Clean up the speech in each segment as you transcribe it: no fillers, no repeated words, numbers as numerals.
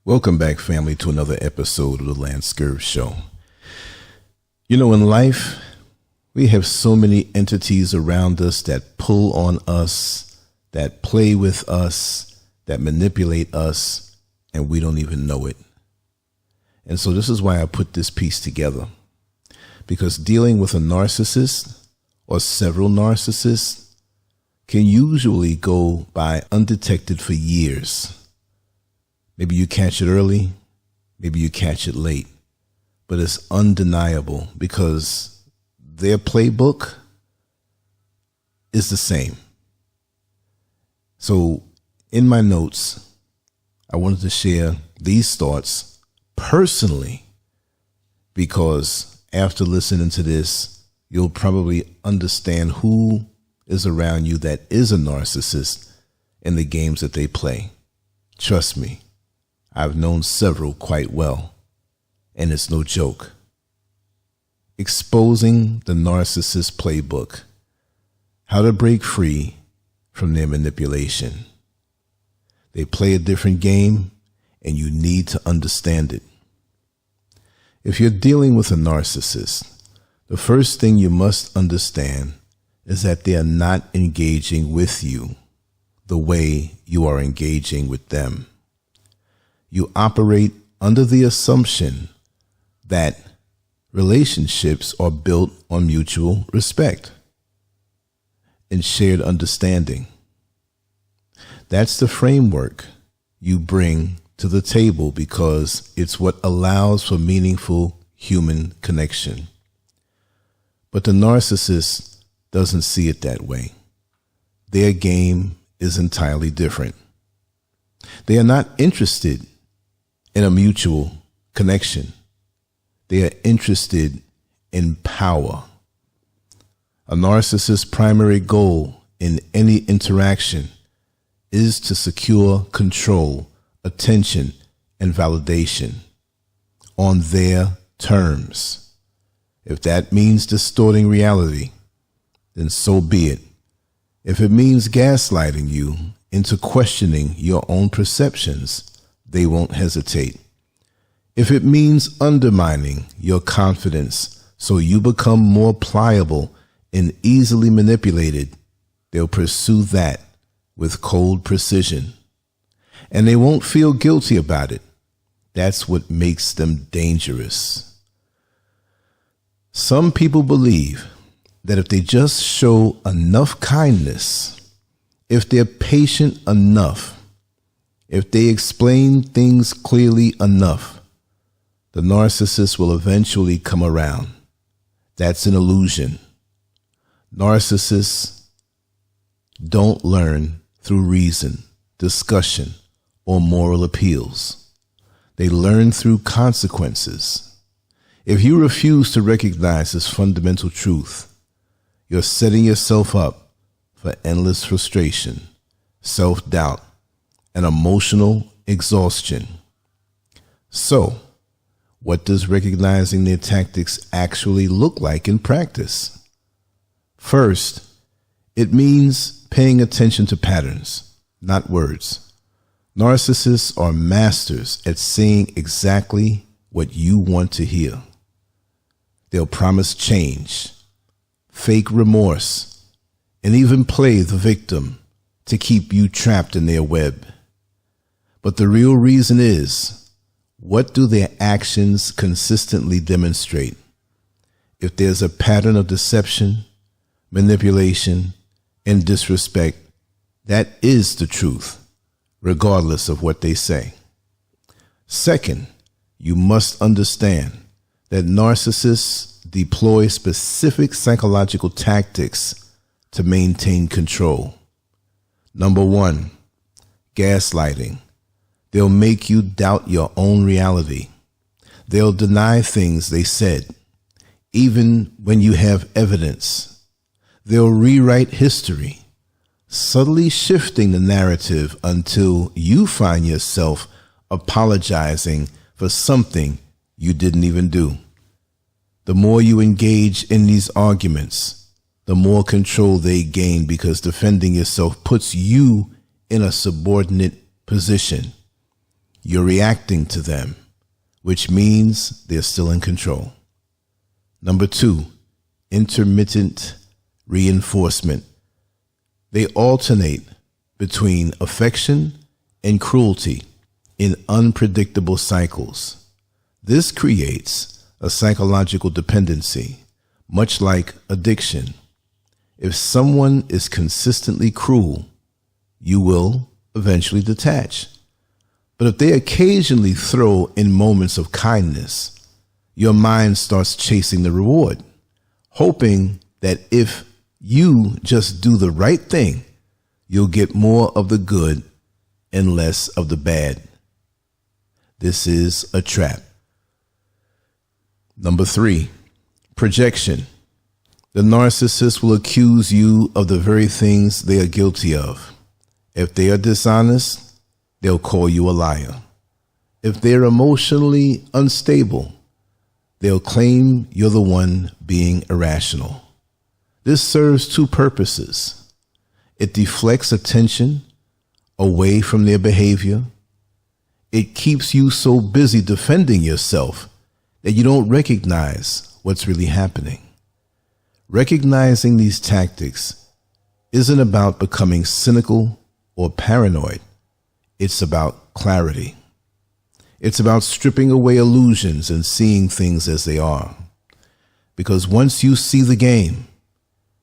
Welcome back, family, to another episode of the Lancescurv Show. You know, in life, we have so many entities around us that pull on us, that play with us, that manipulate us, and we don't even know it. And so this is why I put this piece together. Because dealing with a narcissist or several narcissists can usually go by undetected for years. Maybe you catch it early, maybe you catch it late, but it's undeniable because their playbook is the same. So in my notes, I wanted to share these thoughts personally because after listening to this, you'll probably understand who is around you that is a narcissist in the games that they play. Trust me. I've known several quite well, and it's no joke. Exposing the narcissist playbook, how to break free from their manipulation. They play a different game, and you need to understand it. If you're dealing with a narcissist, the first thing you must understand is that they are not engaging with you the way you are engaging with them. You operate under the assumption that relationships are built on mutual respect and shared understanding. That's the framework you bring to the table because it's what allows for meaningful human connection. But the narcissist doesn't see it that way. Their game is entirely different. They are not interested in a mutual connection. They are interested in power. A narcissist's primary goal in any interaction is to secure control, attention, and validation on their terms. If that means distorting reality, then so be it. If it means gaslighting you into questioning your own perceptions, they won't hesitate. If it means undermining your confidence so you become more pliable and easily manipulated, they'll pursue that with cold precision. And they won't feel guilty about it. That's what makes them dangerous. Some people believe that if they just show enough kindness, if they're patient enough, if they explain things clearly enough, the narcissist will eventually come around. That's an illusion. Narcissists don't learn through reason, discussion, or moral appeals. They learn through consequences. If you refuse to recognize this fundamental truth, you're setting yourself up for endless frustration, self-doubt, and emotional exhaustion. So, what does recognizing their tactics actually look like in practice? First, it means paying attention to patterns, not words. Narcissists are masters at saying exactly what you want to hear. They'll promise change, fake remorse, and even play the victim to keep you trapped in their web. But the real reason is, what do their actions consistently demonstrate? If there's a pattern of deception, manipulation, and disrespect, that is the truth, regardless of what they say. Second, you must understand that narcissists deploy specific psychological tactics to maintain control. Number one, gaslighting. They'll make you doubt your own reality. They'll deny things they said, even when you have evidence. They'll rewrite history, subtly shifting the narrative until you find yourself apologizing for something you didn't even do. The more you engage in these arguments, the more control they gain because defending yourself puts you in a subordinate position. you're reacting to them, which means they're still in control. Number 2, intermittent reinforcement. They alternate between affection and cruelty in unpredictable cycles. This creates a psychological dependency, much like addiction. If someone is consistently cruel, you will eventually detach. But if they occasionally throw in moments of kindness, your mind starts chasing the reward, hoping that if you just do the right thing, you'll get more of the good and less of the bad. This is a trap. Number 3, projection. The narcissist will accuse you of the very things they are guilty of. If they are dishonest, they'll call you a liar. If they're emotionally unstable, they'll claim you're the one being irrational. This serves 2 purposes. It deflects attention away from their behavior. It keeps you so busy defending yourself that you don't recognize what's really happening. Recognizing these tactics isn't about becoming cynical or paranoid. It's about clarity. It's about stripping away illusions and seeing things as they are. Because once you see the game,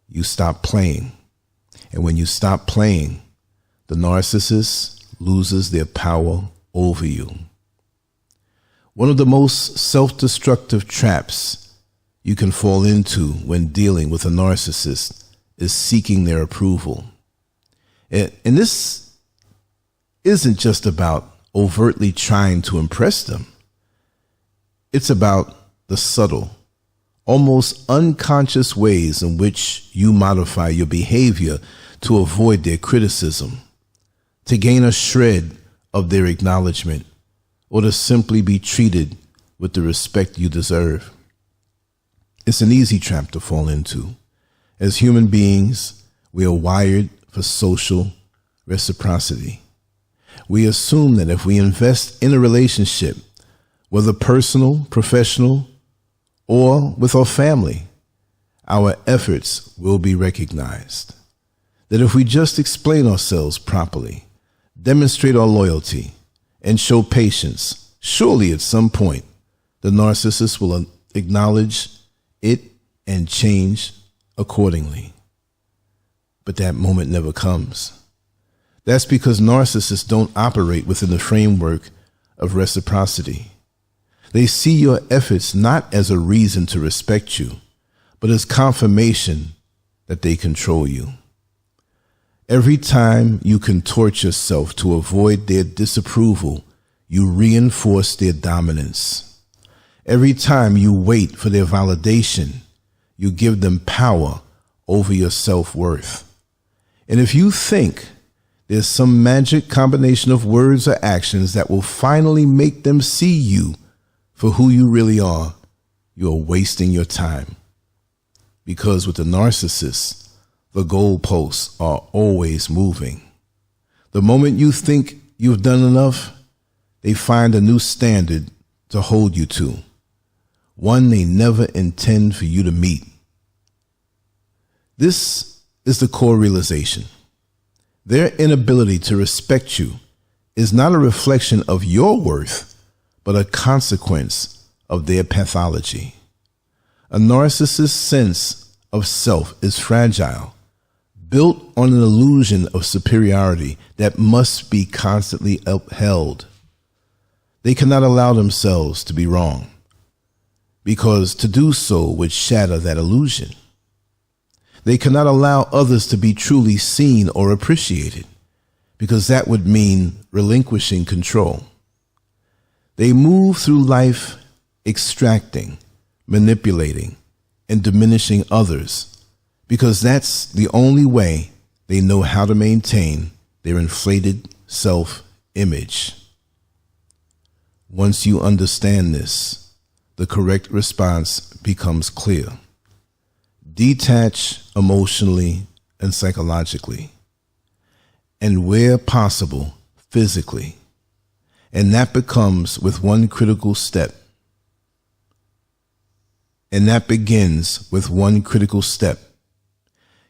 you stop playing. And when you stop playing, the narcissist loses their power over you. One of the most self-destructive traps you can fall into when dealing with a narcissist is seeking their approval. And this isn't just about overtly trying to impress them. It's about the subtle, almost unconscious ways in which you modify your behavior to avoid their criticism, to gain a shred of their acknowledgement, or to simply be treated with the respect you deserve. It's an easy trap to fall into. As human beings, we are wired for social reciprocity. We assume that if we invest in a relationship, whether personal, professional, or with our family, our efforts will be recognized. That if we just explain ourselves properly, demonstrate our loyalty, and show patience, surely at some point, the narcissist will acknowledge it and change accordingly. But that moment never comes. That's because narcissists don't operate within the framework of reciprocity. They see your efforts not as a reason to respect you, but as confirmation that they control you. Every time you contort yourself to avoid their disapproval, you reinforce their dominance. Every time you wait for their validation, you give them power over your self-worth. And if you think there's some magic combination of words or actions that will finally make them see you for who you really are, you are wasting your time. Because with the narcissist, the goalposts are always moving. The moment you think you've done enough, they find a new standard to hold you to, one they never intend for you to meet. This is the core realization. Their inability to respect you is not a reflection of your worth, but a consequence of their pathology. A narcissist's sense of self is fragile, built on an illusion of superiority that must be constantly upheld. They cannot allow themselves to be wrong, because to do so would shatter that illusion. They cannot allow others to be truly seen or appreciated, because that would mean relinquishing control. They move through life extracting, manipulating, and diminishing others, because that's the only way they know how to maintain their inflated self-image. Once you understand this, the correct response becomes clear. Detach emotionally and psychologically, and where possible, physically, And that becomes with one critical step. And that begins with one critical step.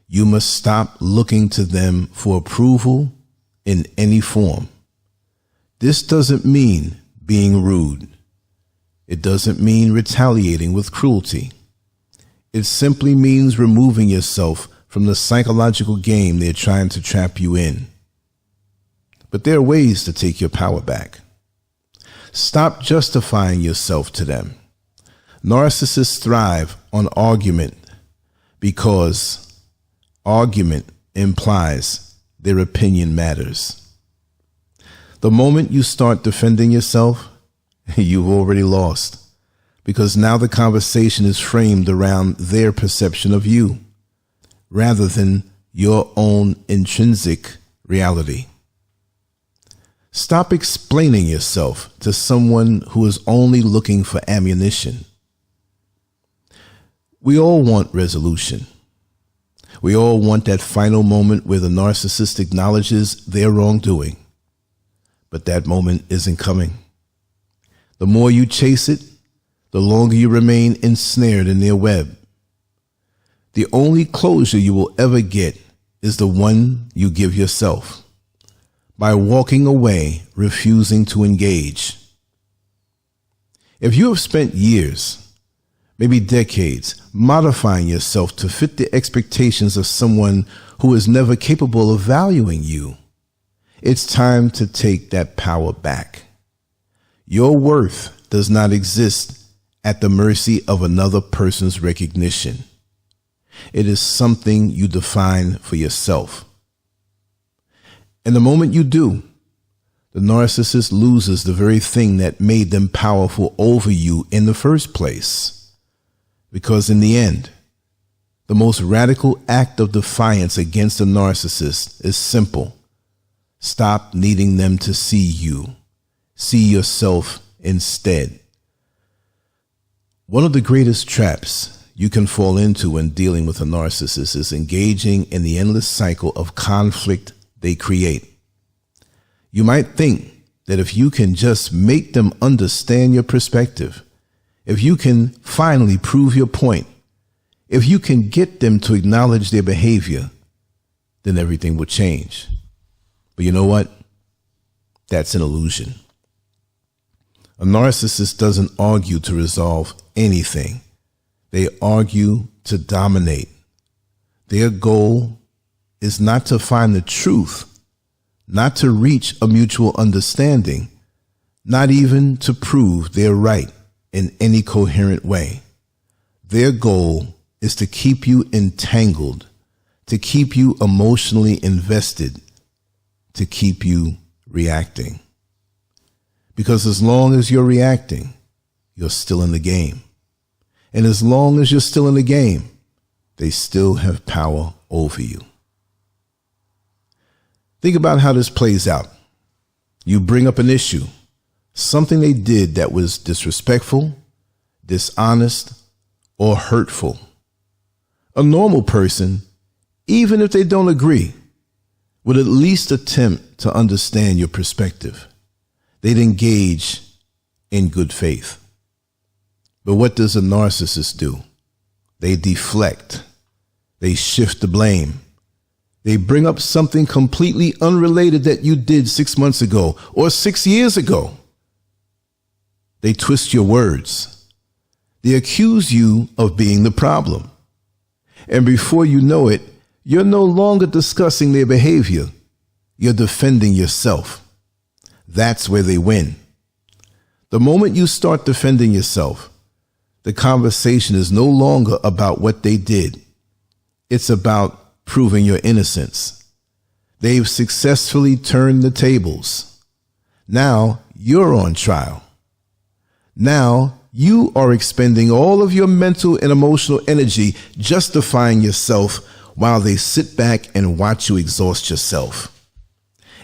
You must stop looking to them for approval in any form. This doesn't mean being rude. It doesn't mean retaliating with cruelty. It simply means removing yourself from the psychological game they're trying to trap you in. But there are ways to take your power back. Stop justifying yourself to them. Narcissists thrive on argument because argument implies their opinion matters. The moment you start defending yourself, you've already lost, because now the conversation is framed around their perception of you rather than your own intrinsic reality. Stop explaining yourself to someone who is only looking for ammunition. We all want resolution. We all want that final moment where the narcissist acknowledges their wrongdoing. But that moment isn't coming. The more you chase it, the longer you remain ensnared in their web. The only closure you will ever get is the one you give yourself, by walking away, refusing to engage. If you have spent years, maybe decades, modifying yourself to fit the expectations of someone who is never capable of valuing you, it's time to take that power back. Your worth does not exist at the mercy of another person's recognition. It is something you define for yourself. And the moment you do, the narcissist loses the very thing that made them powerful over you in the first place. Because in the end, the most radical act of defiance against a narcissist is simple. Stop needing them to see you. See yourself instead. One of the greatest traps you can fall into when dealing with a narcissist is engaging in the endless cycle of conflict they create. You might think that if you can just make them understand your perspective, if you can finally prove your point, if you can get them to acknowledge their behavior, then everything will change. But you know what? That's an illusion. A narcissist doesn't argue to resolve anything. They argue to dominate. Their goal is not to find the truth, not to reach a mutual understanding, not even to prove they're right in any coherent way. Their goal is to keep you entangled, to keep you emotionally invested, to keep you reacting. Because as long as you're reacting, you're still in the game. And as long as you're still in the game, they still have power over you. Think about how this plays out. You bring up an issue, something they did that was disrespectful, dishonest, or hurtful. A normal person, even if they don't agree, would at least attempt to understand your perspective. They'd engage in good faith. But what does a narcissist do? They deflect. They shift the blame. They bring up something completely unrelated that you did 6 months ago or 6 years ago. They twist your words. They accuse you of being the problem. And before you know it, you're no longer discussing their behavior. You're defending yourself. That's where they win. The moment you start defending yourself, the conversation is no longer about what they did. It's about proving your innocence. They've successfully turned the tables. Now you're on trial. Now you are expending all of your mental and emotional energy justifying yourself while they sit back and watch you exhaust yourself.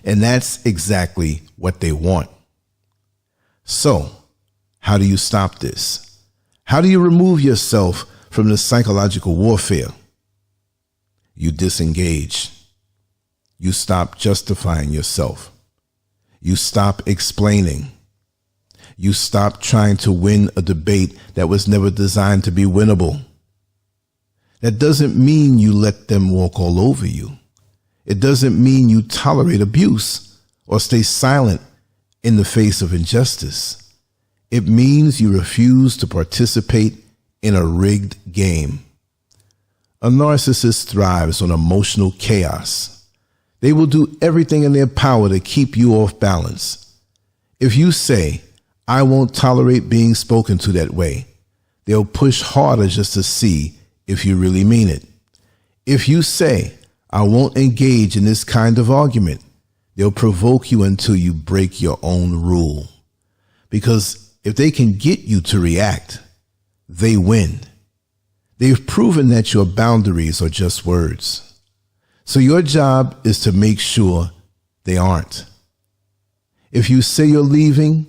And that's exactly what they want. So, how do you stop this? How do you remove yourself from the psychological warfare? You disengage. You stop justifying yourself. You stop explaining. You stop trying to win a debate that was never designed to be winnable. That doesn't mean you let them walk all over you. It doesn't mean you tolerate abuse or stay silent in the face of injustice. It means you refuse to participate in a rigged game. A narcissist thrives on emotional chaos. They will do everything in their power to keep you off balance. If you say, "I won't tolerate being spoken to that way," they'll push harder just to see if you really mean it. If you say, "I won't engage in this kind of argument," they'll provoke you until you break your own rule. Because if they can get you to react, they win. They've proven that your boundaries are just words. So your job is to make sure they aren't. If you say you're leaving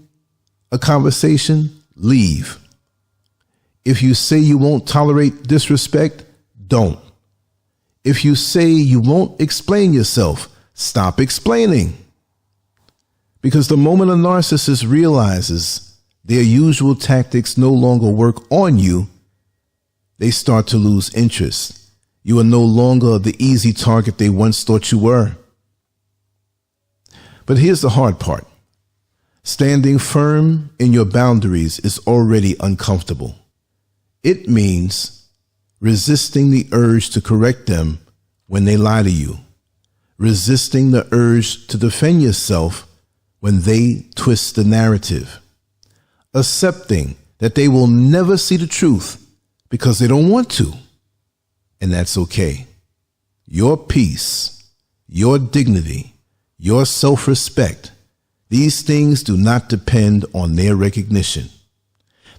a conversation, leave. If you say you won't tolerate disrespect, don't. If you say you won't explain yourself, stop explaining. Because the moment a narcissist realizes their usual tactics no longer work on you, they start to lose interest. You are no longer the easy target they once thought you were. But here's the hard part. Standing firm in your boundaries is already uncomfortable. It means resisting the urge to correct them when they lie to you, resisting the urge to defend yourself when they twist the narrative, accepting that they will never see the truth because they don't want to, and that's okay. Your peace, your dignity, your self-respect, these things do not depend on their recognition.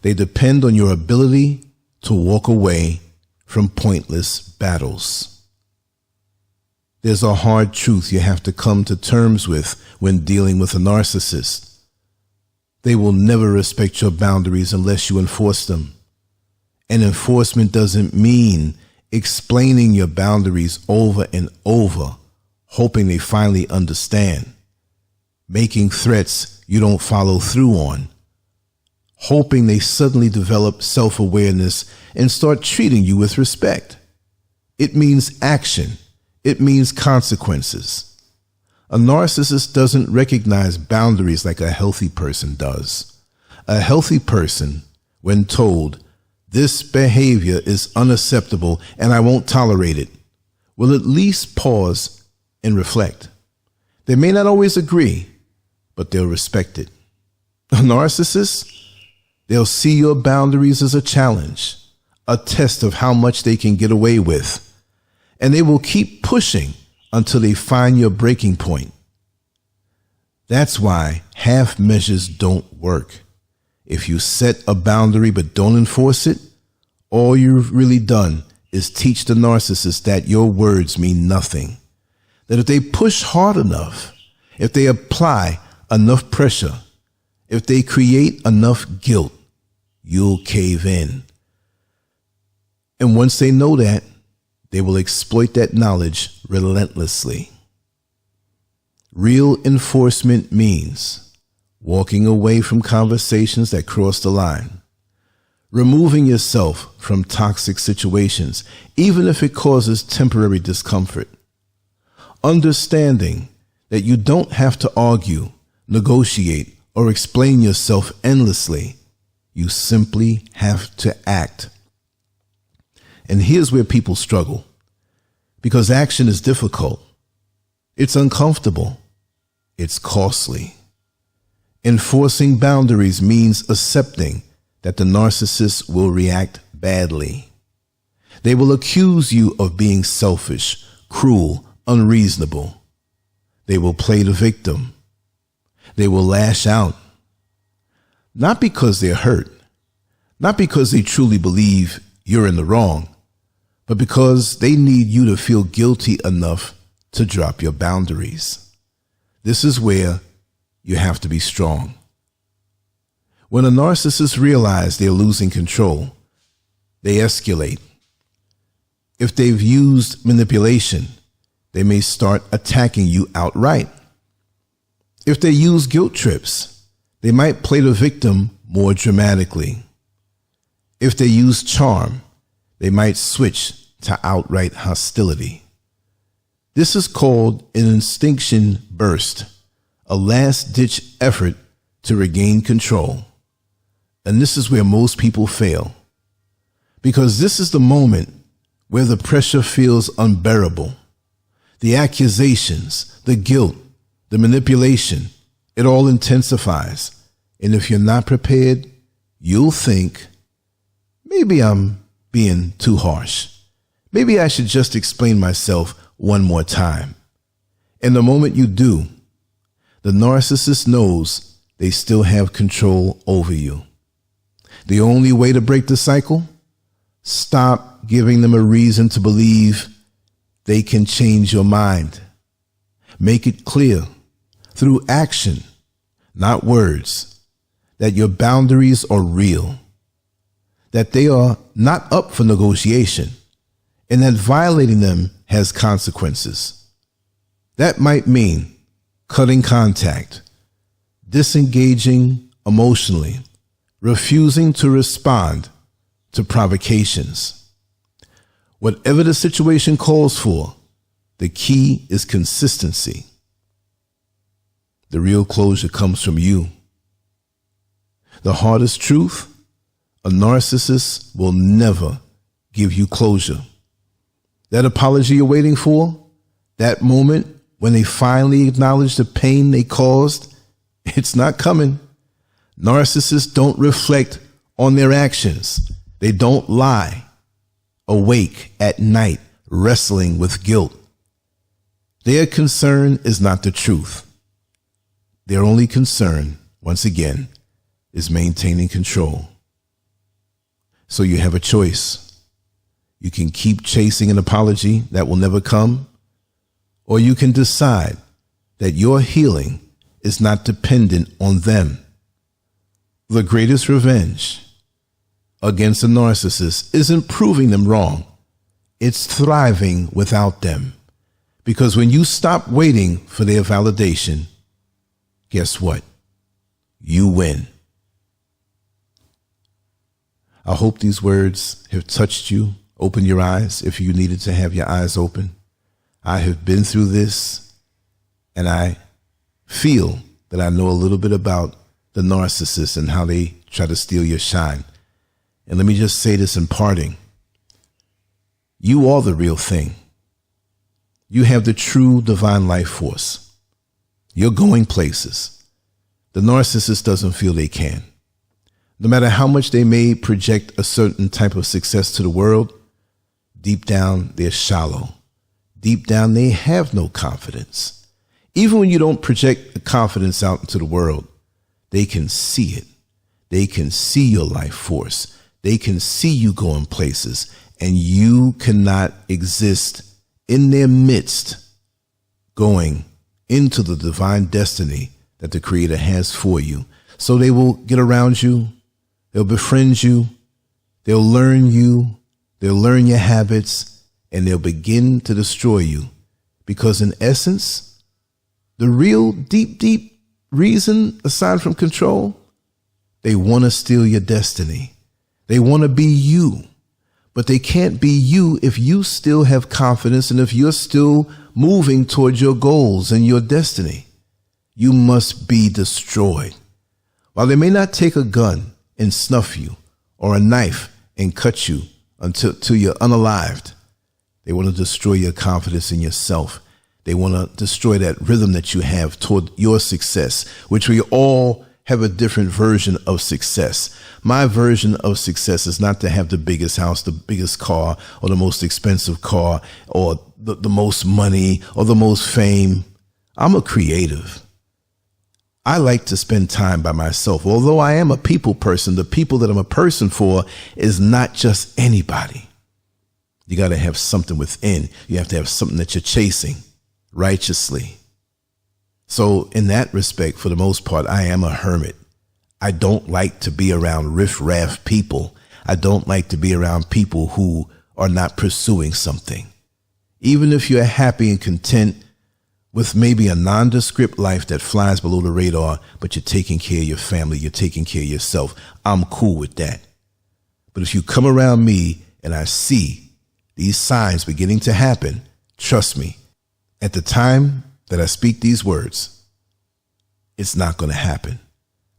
They depend on your ability to walk away from pointless battles. There's a hard truth you have to come to terms with when dealing with a narcissist. They will never respect your boundaries unless you enforce them. And enforcement doesn't mean explaining your boundaries over and over, hoping they finally understand. Making threats you don't follow through on, hoping they suddenly develop self-awareness and start treating you with respect. It means action. It means consequences. A narcissist doesn't recognize boundaries like a healthy person does. A healthy person, when told, "This behavior is unacceptable and I won't tolerate it," will at least pause and reflect. They may not always agree, but they'll respect it. A narcissist, they'll see your boundaries as a challenge, a test of how much they can get away with, and they will keep pushing until they find your breaking point. That's why half measures don't work. If you set a boundary but don't enforce it, all you've really done is teach the narcissist that your words mean nothing. That if they push hard enough, if they apply enough pressure, if they create enough guilt, you'll cave in. And once they know that, they will exploit that knowledge relentlessly. Real enforcement means walking away from conversations that cross the line, removing yourself from toxic situations, even if it causes temporary discomfort, understanding that you don't have to argue, negotiate, or explain yourself endlessly. You simply have to act. And here's where people struggle, because action is difficult. It's uncomfortable. It's costly. Enforcing boundaries means accepting that the narcissist will react badly. They will accuse you of being selfish, cruel, unreasonable. They will play the victim. They will lash out. Not because they're hurt, not because they truly believe you're in the wrong, but because they need you to feel guilty enough to drop your boundaries. This is where you have to be strong. When a narcissist realizes they're losing control, they escalate. If they've used manipulation, they may start attacking you outright. If they use guilt trips, they might play the victim more dramatically. If they use charm, they might switch to outright hostility. This is called an instinction burst, a last-ditch effort to regain control. And this is where most people fail, because this is the moment where the pressure feels unbearable. The accusations, the guilt, the manipulation, it all intensifies. And if you're not prepared, you'll think, maybe I'm being too harsh. Maybe I should just explain myself one more time. And the moment you do, the narcissist knows they still have control over you. The only way to break the cycle? Stop giving them a reason to believe they can change your mind. Make it clear through action, not words, that your boundaries are real, that they are not up for negotiation, and that violating them has consequences. That might mean cutting contact, disengaging emotionally, refusing to respond to provocations. Whatever the situation calls for, the key is consistency. The real closure comes from you. The hardest truth, a narcissist will never give you closure. That apology you're waiting for, that moment when they finally acknowledge the pain they caused, it's not coming. Narcissists don't reflect on their actions. They don't lie, awake at night, wrestling with guilt. Their concern is not the truth. Their only concern, once again, is maintaining control. So you have a choice. You can keep chasing an apology that will never come, or you can decide that your healing is not dependent on them. The greatest revenge against a narcissist isn't proving them wrong. It's thriving without them. Because when you stop waiting for their validation, guess what? You win. I hope these words have touched you. Open your eyes if you needed to have your eyes open. I have been through this, and I feel that I know a little bit about the narcissist and how they try to steal your shine. And let me just say this in parting. You are the real thing. You have the true divine life force. You're going places. The narcissist doesn't feel they can. No matter how much they may project a certain type of success to the world, deep down, they're shallow. Deep down, they have no confidence. Even when you don't project the confidence out into the world, they can see it. They can see your life force. They can see you going places, and you cannot exist in their midst, going into the divine destiny that the Creator has for you. So they will get around you. They'll befriend you. They'll learn you. They'll learn your habits, and they'll begin to destroy you. Because in essence, the real deep reason, aside from control, they want to steal your destiny. They want to be you, but they can't be you if you still have confidence and if you're still moving towards your goals and your destiny. You must be destroyed. While they may not take a gun and snuff you or a knife and cut you until you're unalived, they want to destroy your confidence in yourself. They want to destroy that rhythm that you have toward your success, which we all have a different version of success. My version of success is not to have the biggest house, the biggest car, or the most expensive car, or the most money, or the most fame. I'm a creative. I like to spend time by myself. Although I am a people person, the people that I'm a person for is not just anybody. You got to have something within. You have to have something that you're chasing righteously. So in that respect, for the most part, I am a hermit. I don't like to be around riff-raff people. I don't like to be around people who are not pursuing something. Even if you're happy and content with maybe a nondescript life that flies below the radar, but you're taking care of your family, you're taking care of yourself. I'm cool with that. But if you come around me and I see these signs beginning to happen, trust me, at the time that I speak these words, it's not going to happen.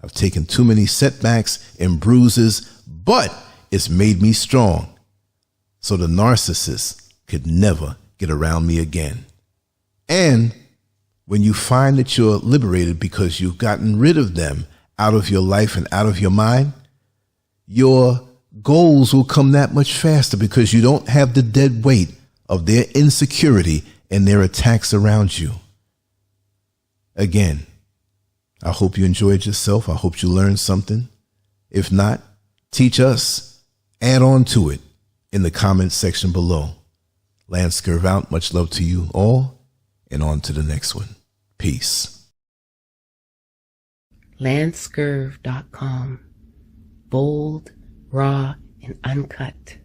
I've taken too many setbacks and bruises, but it's made me strong. So the narcissist could never get around me again. And when you find that you're liberated because you've gotten rid of them out of your life and out of your mind, your goals will come that much faster because you don't have the dead weight of their insecurity and their attacks around you. Again, I hope you enjoyed yourself. I hope you learned something. If not, teach us. Add on to it in the comments section below. Lancescurv out. Much love to you all, and on to the next one. Peace. Lancescurv.com. Bold, raw, and uncut.